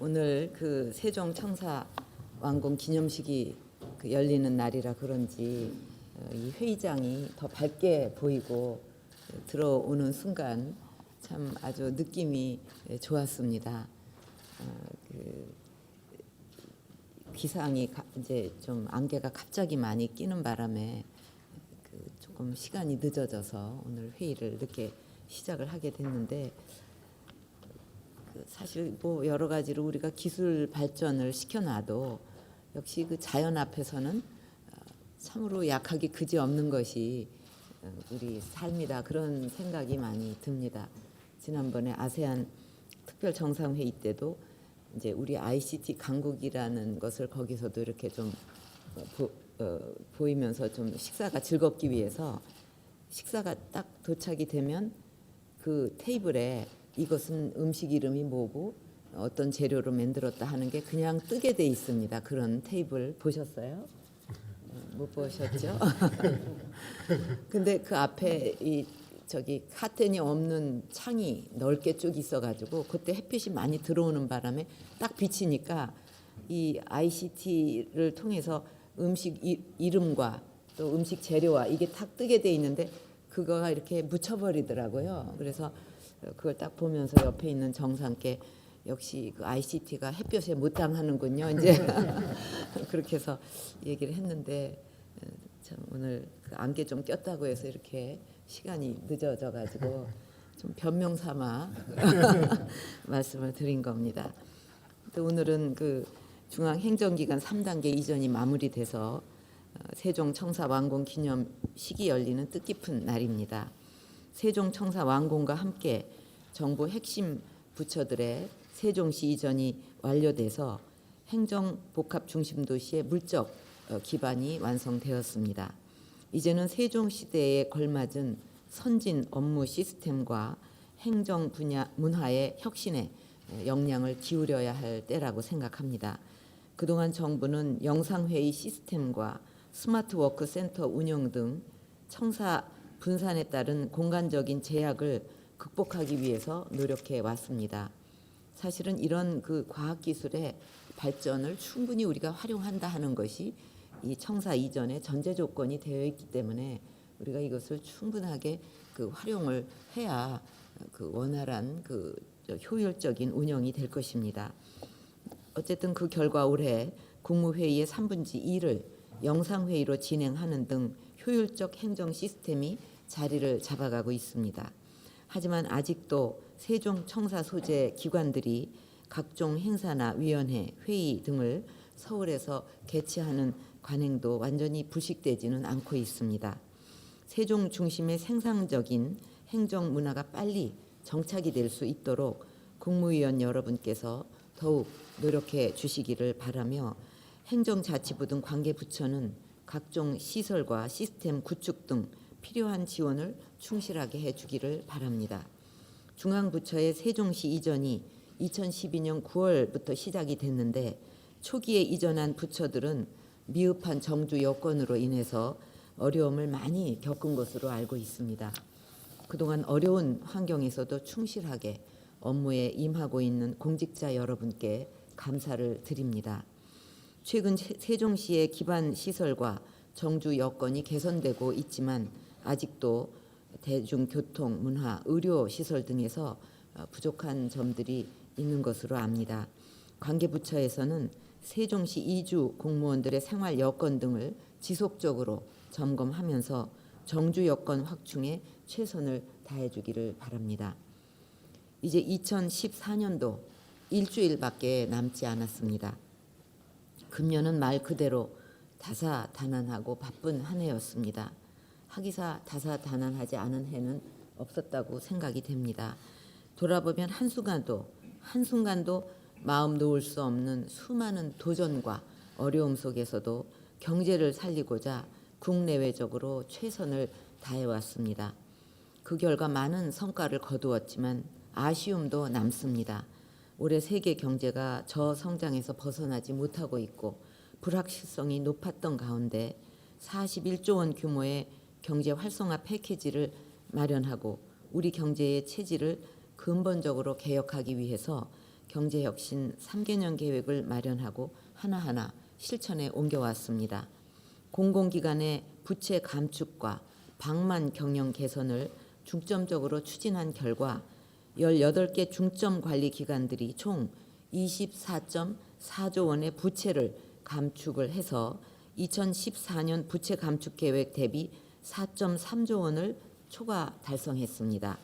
오늘 그 세종 청사 완공 기념식이 열리는 날이라 그런지 이 회의장이 더 밝게 보이고 들어오는 순간 참 아주 느낌이 좋았습니다. 그 기상이 이제 좀 안개가 갑자기 많이 끼는 바람에 조금 시간이 늦어져서 오늘 회의를 늦게 시작을 하게 됐는데, 사실 뭐 여러 가지로 우리가 기술 발전을 시켜놔도 역시 그 자연 앞에서는 참으로 약하기 그지없는 것이 우리 삶이다, 그런 생각이 많이 듭니다. 지난번에 아세안 특별 정상회의 때도 이제 우리 ICT 강국이라는 것을 거기서도 이렇게 좀 보이면서 좀 식사가 즐겁기 위해서 식사가 딱 도착이 되면 그 테이블에 이것은 음식 이름이 뭐고 어떤 재료로 만들었다 하는 게 그냥 뜨게 돼 있습니다. 그런 테이블 보셨어요? 못 보셨죠? 근데 그 앞에 이 저기 카텐이 없는 창이 넓게 쭉 있어가지고 그때 햇빛이 많이 들어오는 바람에 딱 비치니까 이 ICT를 통해서 음식 이름과 또 음식 재료와 이게 탁 뜨게 돼 있는데 그거가 이렇게 묻혀버리더라고요. 그래서 그걸 딱 보면서 옆에 있는 정상께 역시 그 ICT가 햇볕에 못 당하는군요. 이제 그렇게 해서 얘기를 했는데, 참 오늘 그 안개 좀 꼈다고 해서 이렇게 시간이 늦어져 가지고 좀 변명 삼아 말씀을 드린 겁니다. 또 오늘은 그 중앙행정기관 3단계 이전이 마무리돼서 세종 청사 완공 기념식이 열리는 뜻깊은 날입니다. 세종 청사 완공과 함께 정부 핵심 부처들의 세종시 이전이 완료돼서 행정 복합 중심 도시의 물적 기반이 완성되었습니다. 이제는 세종 시대에 걸맞은 선진 업무 시스템과 행정 분야 문화의 혁신에 역량을 기울여야 할 때라고 생각합니다. 그동안 정부는 영상회의 시스템과 스마트워크 센터 운영 등 청사 분산에 따른 공간적인 제약을 극복하기 위해서 노력해 왔습니다. 사실은 이런 그 과학기술의 발전을 충분히 우리가 활용한다 하는 것이 이 청사 이전의 전제 조건이 되어 있기 때문에 우리가 이것을 충분하게 그 활용을 해야 그 원활한 그 효율적인 운영이 될 것입니다. 어쨌든 그 결과 올해 국무회의의 3분의 2를 영상회의로 진행하는 등 효율적 행정 시스템이 자리를 잡아가고 있습니다. 하지만 아직도 세종 청사 소재 기관들이 각종 행사나 위원회, 회의 등을 서울에서 개최하는 관행도 완전히 부식되지는 않고 있습니다. 세종 중심의 생산적인 행정 문화가 빨리 정착이 될 수 있도록 국무위원 여러분께서 더욱 노력해 주시기를 바라며, 행정자치부 등 관계부처는 각종 시설과 시스템 구축 등 필요한 지원을 충실하게 해주기를 바랍니다. 중앙부처의 세종시 이전이 2012년 9월부터 시작이 됐는데 초기에 이전한 부처들은 미흡한 정주 여건으로 인해서 어려움을 많이 겪은 것으로 알고 있습니다. 그동안 어려운 환경에서도 충실하게 업무에 임하고 있는 공직자 여러분께 감사를 드립니다. 최근 세종시의 기반 시설과 정주 여건이 개선되고 있지만 아직도 대중교통, 문화, 의료 시설 등에서 부족한 점들이 있는 것으로 압니다. 관계부처에서는 세종시 이주 공무원들의 생활 여건 등을 지속적으로 점검하면서 정주 여건 확충에 최선을 다해주기를 바랍니다. 이제 2014년도 일주일밖에 남지 않았습니다. 금년은 말 그대로 다사다난하고 바쁜 한 해였습니다. 하기사 다사다난하지 않은 해는 없었다고 생각이 됩니다. 돌아보면 한순간도 마음 놓을 수 없는 수많은 도전과 어려움 속에서도 경제를 살리고자 국내외적으로 최선을 다해왔습니다. 그 결과 많은 성과를 거두었지만 아쉬움도 남습니다. 올해 세계 경제가 저성장에서 벗어나지 못하고 있고 불확실성이 높았던 가운데 41조 원 규모의 경제 활성화 패키지를 마련하고 우리 경제의 체질을 근본적으로 개혁하기 위해서 경제혁신 3개년 계획을 마련하고 하나하나 실천에 옮겨왔습니다. 공공기관의 부채 감축과 방만 경영 개선을 중점적으로 추진한 결과 18개 중점 관리 기관들이 총 24.4조 원의 부채를 감축을 해서 2014년 부채 감축 계획 대비 4.3조 원을 초과 달성했습니다.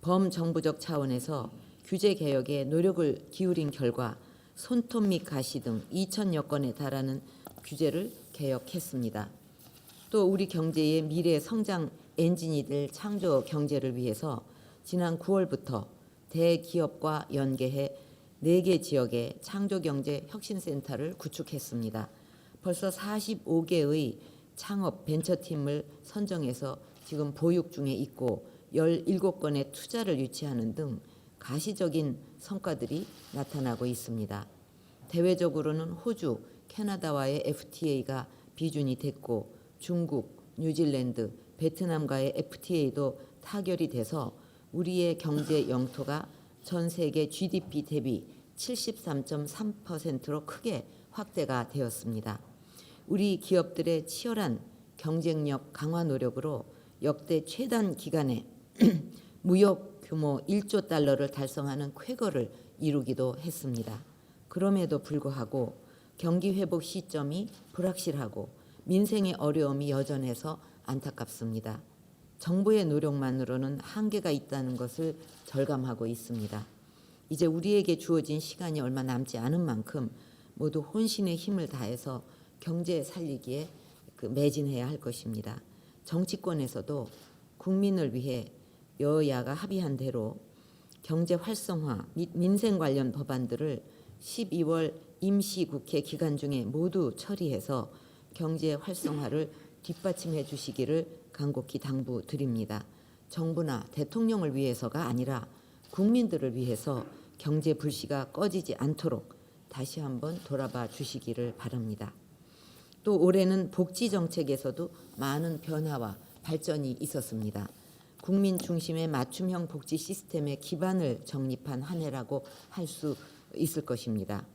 범정부적 차원에서 규제 개혁에 노력을 기울인 결과 손톱 및 가시 등 2,000여 건에 달하는 규제를 개혁했습니다. 또 우리 경제의 미래 성장 엔진이 될 창조 경제를 위해서 지난 9월부터 대기업과 연계해 4개 지역에 창조경제 혁신센터를 구축했습니다. 벌써 45개의 창업 벤처팀을 선정해서 지금 보육 중에 있고 17건의 투자를 유치하는 등 가시적인 성과들이 나타나고 있습니다. 대외적으로는 호주, 캐나다와의 FTA가 비준이 됐고 중국, 뉴질랜드, 베트남과의 FTA도 타결이 돼서 우리의 경제 영토가 전 세계 GDP 대비 73.3%로 크게 확대가 되었습니다. 우리 기업들의 치열한 경쟁력 강화 노력으로 역대 최단 기간에 무역 규모 1조 달러를 달성하는 쾌거를 이루기도 했습니다. 그럼에도 불구하고 경기 회복 시점이 불확실하고 민생의 어려움이 여전해서 안타깝습니다. 정부의 노력만으로는 한계가 있다는 것을 절감하고 있습니다. 이제 우리에게 주어진 시간이 얼마 남지 않은 만큼 모두 혼신의 힘을 다해서 경제 살리기에 매진해야 할 것입니다. 정치권에서도 국민을 위해 여야가 합의한 대로 경제 활성화 및 민생 관련 법안들을 12월 임시국회 기간 중에 모두 처리해서 경제 활성화를 뒷받침해 주시기를 간곡히 당부드립니다. 정부나 대통령을 위해서가 아니라 국민들을 위해서 경제 불씨가 꺼지지 않도록 다시 한번 돌아봐 주시기를 바랍니다. 또 올해는 복지 정책에서도 많은 변화와 발전이 있었습니다. 국민 중심의 맞춤형 복지 시스템의 기반을 정립한 한 해라고 할 수 있을 것입니다.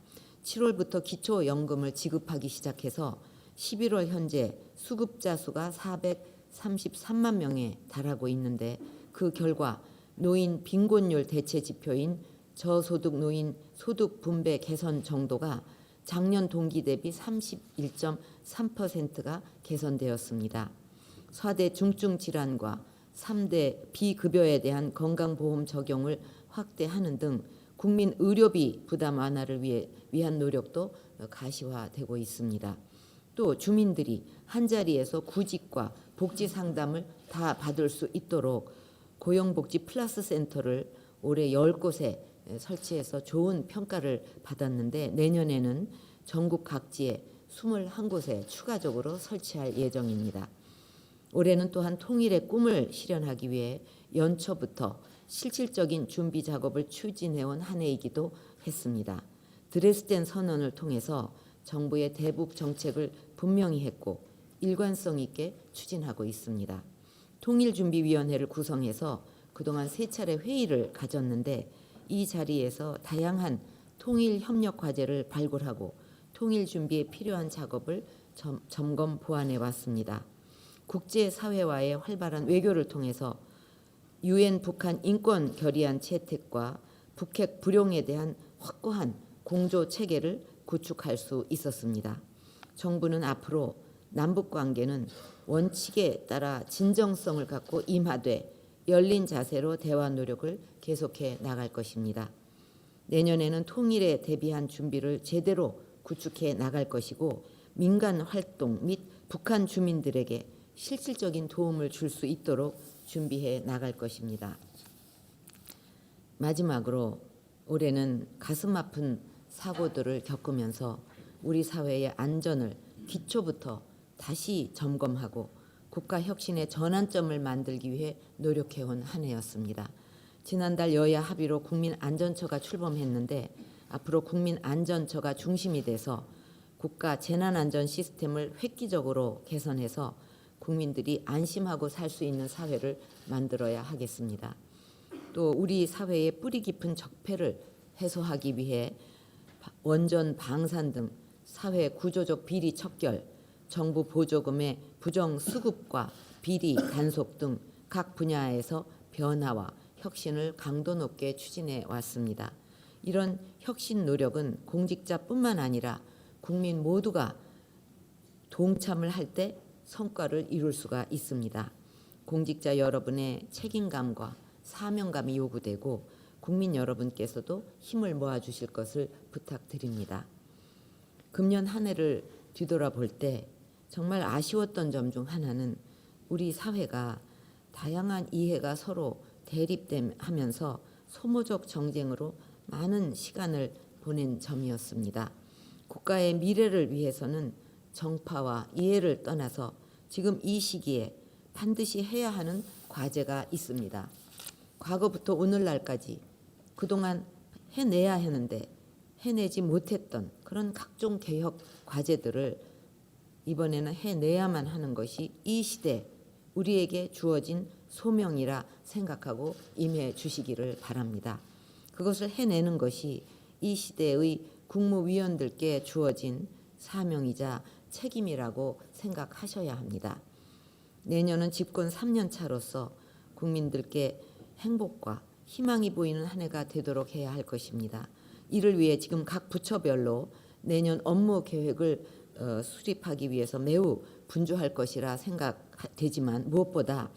7월부터 기초연금을 지급하기 시작해서 11월 현재 수급자 수가 433만 명에 달하고 있는데 그 결과 노인 빈곤율 대체 지표인 저소득 노인 소득 분배 개선 정도가 작년 동기 대비 31.3%가 개선되었습니다. 4대 중증 질환과 3대 비급여에 대한 건강보험 적용을 확대하는 등 국민 의료비 부담 완화를 위한 노력도 가시화되고 있습니다. 또 주민들이 한자리에서 구직과 복지 상담을 다 받을 수 있도록 고용복지 플러스 센터를 올해 10곳에 설치해서 좋은 평가를 받았는데 내년에는 전국 각지에 21곳에 추가적으로 설치할 예정입니다. 올해는 또한 통일의 꿈을 실현하기 위해 연초부터 실질적인 준비 작업을 추진해온 한 해이기도 했습니다. 드레스덴 선언을 통해서 정부의 대북 정책을 분명히 했고 일관성 있게 추진하고 있습니다. 통일준비위원회를 구성해서 그동안 3차례 회의를 가졌는데 이 자리에서 다양한 통일 협력 과제를 발굴하고 통일 준비에 필요한 작업을 점검 보완해 왔습니다. 국제사회와의 활발한 외교를 통해서 UN 북한 인권 결의안 채택과 북핵 불용에 대한 확고한 공조 체계를 구축할 수 있었습니다. 정부는 앞으로 남북 관계는 원칙에 따라 진정성을 갖고 임하되 열린 자세로 대화 노력을 계속해 나갈 것입니다. 내년에는 통일에 대비한 준비를 제대로 구축해 나갈 것이고 민간 활동 및 북한 주민들에게 실질적인 도움을 줄 수 있도록 준비해 나갈 것입니다. 마지막으로 올해는 가슴 아픈 사고들을 겪으면서 우리 사회의 안전을 기초부터 다시 점검하고 국가 혁신의 전환점을 만들기 위해 노력해온 한 해였습니다. 지난달 여야 합의로 국민안전처가 출범했는데 앞으로 국민안전처가 중심이 돼서 국가 재난안전 시스템을 획기적으로 개선해서 국민들이 안심하고 살 수 있는 사회를 만들어야 하겠습니다. 또 우리 사회의 뿌리 깊은 적폐를 해소하기 위해 원전 방산 등 사회 구조적 비리 척결, 정부 보조금의 부정 수급과 비리 단속 등 각 분야에서 변화와 혁신을 강도 높게 추진해 왔습니다. 이런 혁신 노력은 공직자뿐만 아니라 국민 모두가 동참을 할 때 성과를 이룰 수가 있습니다. 공직자 여러분의 책임감과 사명감이 요구되고 국민 여러분께서도 힘을 모아주실 것을 부탁드립니다. 금년 한 해를 뒤돌아볼 때 정말 아쉬웠던 점 중 하나는 우리 사회가 다양한 이해가 서로 대립하면서 소모적 정쟁으로 많은 시간을 보낸 점이었습니다. 국가의 미래를 위해서는 정파와 이해를 떠나서 지금 이 시기에 반드시 해야 하는 과제가 있습니다. 과거부터 오늘날까지 그동안 해내야 하는데 해내지 못했던 그런 각종 개혁 과제들을 이번에는 해내야만 하는 것이 이 시대 우리에게 주어진 소명이라 생각하고 임해 주시기를 바랍니다. 그것을 해내는 것이 이 시대의 국무위원들께 주어진 사명이자 책임이라고 생각하셔야 합니다. 내년은 집권 3년 차로서 국민들께 행복과 희망이 보이는 한 해가 되도록 해야 할 것입니다. 이를 위해 지금 각 부처별로 내년 업무 계획을 수립하기 위해서 매우 분주할 것이라 생각되지만 무엇보다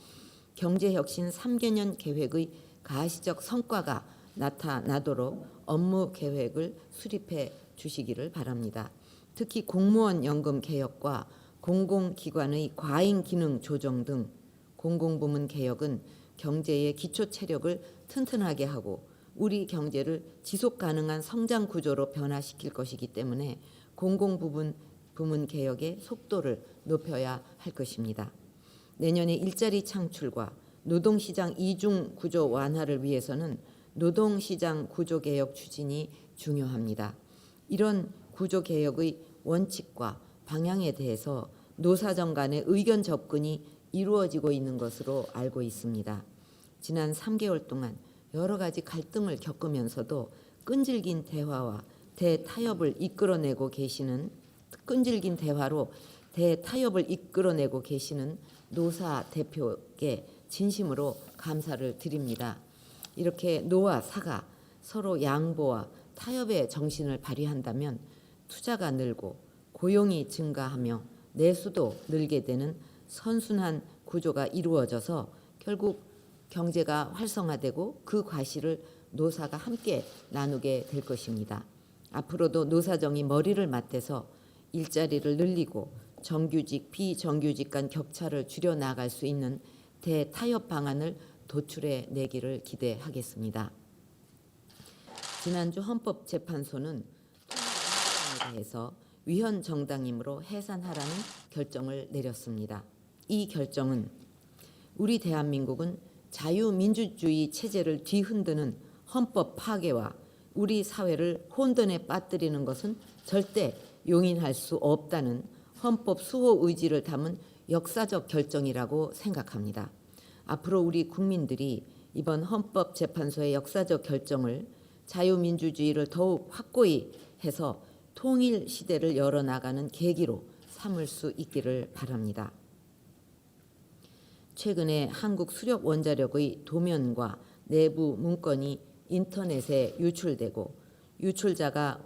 경제혁신 3개년 계획의 가시적 성과가 나타나도록 업무 계획을 수립해 주시기를 바랍니다. 특히 공무원 연금 개혁과 공공기관의 과잉 기능 조정 등 공공부문 개혁은 경제의 기초 체력을 튼튼하게 하고 우리 경제를 지속 가능한 성장 구조로 변화시킬 것이기 때문에 공공부문 개혁의 속도를 높여야 할 것입니다. 내년에 일자리 창출과 노동시장 이중 구조 완화를 위해서는 노동시장 구조 개혁 추진이 중요합니다. 이런 구조 개혁의 원칙과 방향에 대해서 노사정 간의 의견 접근이 이루어지고 있는 것으로 알고 있습니다. 지난 3개월 동안 여러 가지 갈등을 겪으면서도 끈질긴 대화와 대타협을 이끌어내고 계시는 노사 대표께 진심으로 감사를 드립니다. 이렇게 노와 사가 서로 양보와 타협의 정신을 발휘한다면 투자가 늘고 고용이 증가하며 내수도 늘게 되는 선순환 구조가 이루어져서 결국 경제가 활성화되고 그 과실을 노사가 함께 나누게 될 것입니다. 앞으로도 노사정이 머리를 맞대서 일자리를 늘리고 정규직, 비정규직 간 격차를 줄여 나갈 수 있는 대타협 방안을 도출해 내기를 기대하겠습니다. 지난주 헌법재판소는 통합에 대해서 위헌 정당이므로 해산하라는 결정을 내렸습니다. 이 결정은 우리 대한민국은 자유민주주의 체제를 뒤흔드는 헌법 파괴와 우리 사회를 혼돈에 빠뜨리는 것은 절대 용인할 수 없다는 헌법 수호 의지를 담은 역사적 결정이라고 생각합니다. 앞으로 우리 국민들이 이번 헌법재판소의 역사적 결정을 자유민주주의를 더욱 확고히 해서 통일 시대를 열어나가는 계기로 삼을 수 있기를 바랍니다. 최근에 한국 수력 원자력의 도면과 내부 문건이 인터넷에 유출되고 유출자가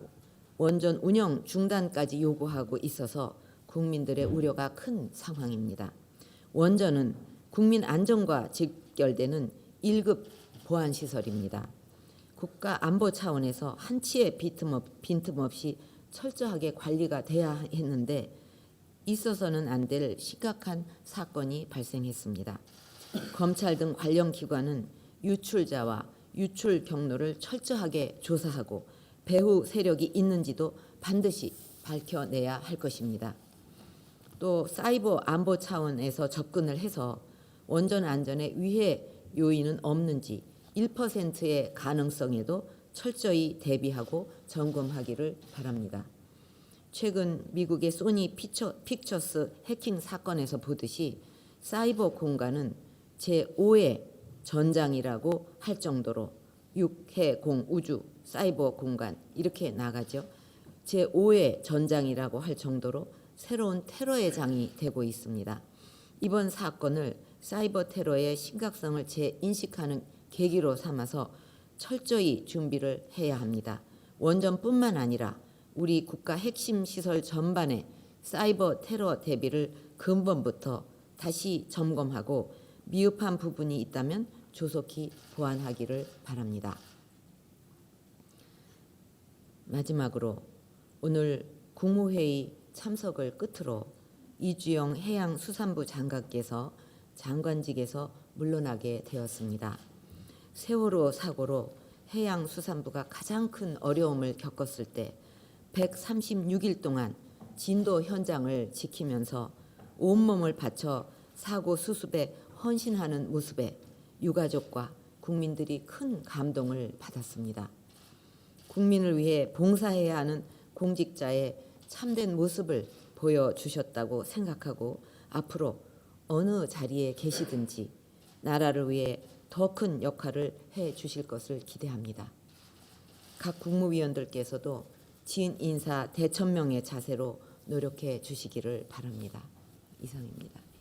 원전 운영 중단까지 요구하고 있어서 국민들의 우려가 큰 상황입니다. 원전은 국민 안전과 직결되는 1급 보안시설입니다. 국가 안보 차원에서 한치의 빈틈없이 철저하게 관리가 돼야 했는데 있어서는 안 될 심각한 사건이 발생했습니다. 검찰 등 관련 기관은 유출자와 유출 경로를 철저하게 조사하고 배후 세력이 있는지도 반드시 밝혀내야 할 것입니다. 또 사이버 안보 차원에서 접근을 해서 원전 안전에 위해 요인은 없는지 1%의 가능성에도 철저히 대비하고 점검하기를 바랍니다. 최근 미국의 소니 픽처스 해킹 사건에서 보듯이 사이버 공간은 제5의 전장이라고 할 정도로 육해 공 우주 사이버 공간 이렇게 나가죠. 제5의 전장이라고 할 정도로 새로운 테러의 장이 되고 있습니다. 이번 사건을 사이버 테러의 심각성을 재인식하는 계기로 삼아서 철저히 준비를 해야 합니다. 원전뿐만 아니라 우리 국가 핵심 시설 전반의 사이버 테러 대비를 근본부터 다시 점검하고 미흡한 부분이 있다면 조속히 보완하기를 바랍니다. 마지막으로 오늘 국무회의 참석을 끝으로 이주영 해양수산부 장관께서 장관직에서 물러나게 되었습니다. 세월호 사고로 해양수산부가 가장 큰 어려움을 겪었을 때 136일 동안 진도 현장을 지키면서 온몸을 바쳐 사고 수습에 헌신하는 모습에 유가족과 국민들이 큰 감동을 받았습니다. 국민을 위해 봉사해야 하는 공직자의 참된 모습을 보여주셨다고 생각하고 앞으로 어느 자리에 계시든지 나라를 위해 더 큰 역할을 해 주실 것을 기대합니다. 각 국무위원들께서도 진 인사 대천명의 자세로 노력해 주시기를 바랍니다. 이상입니다.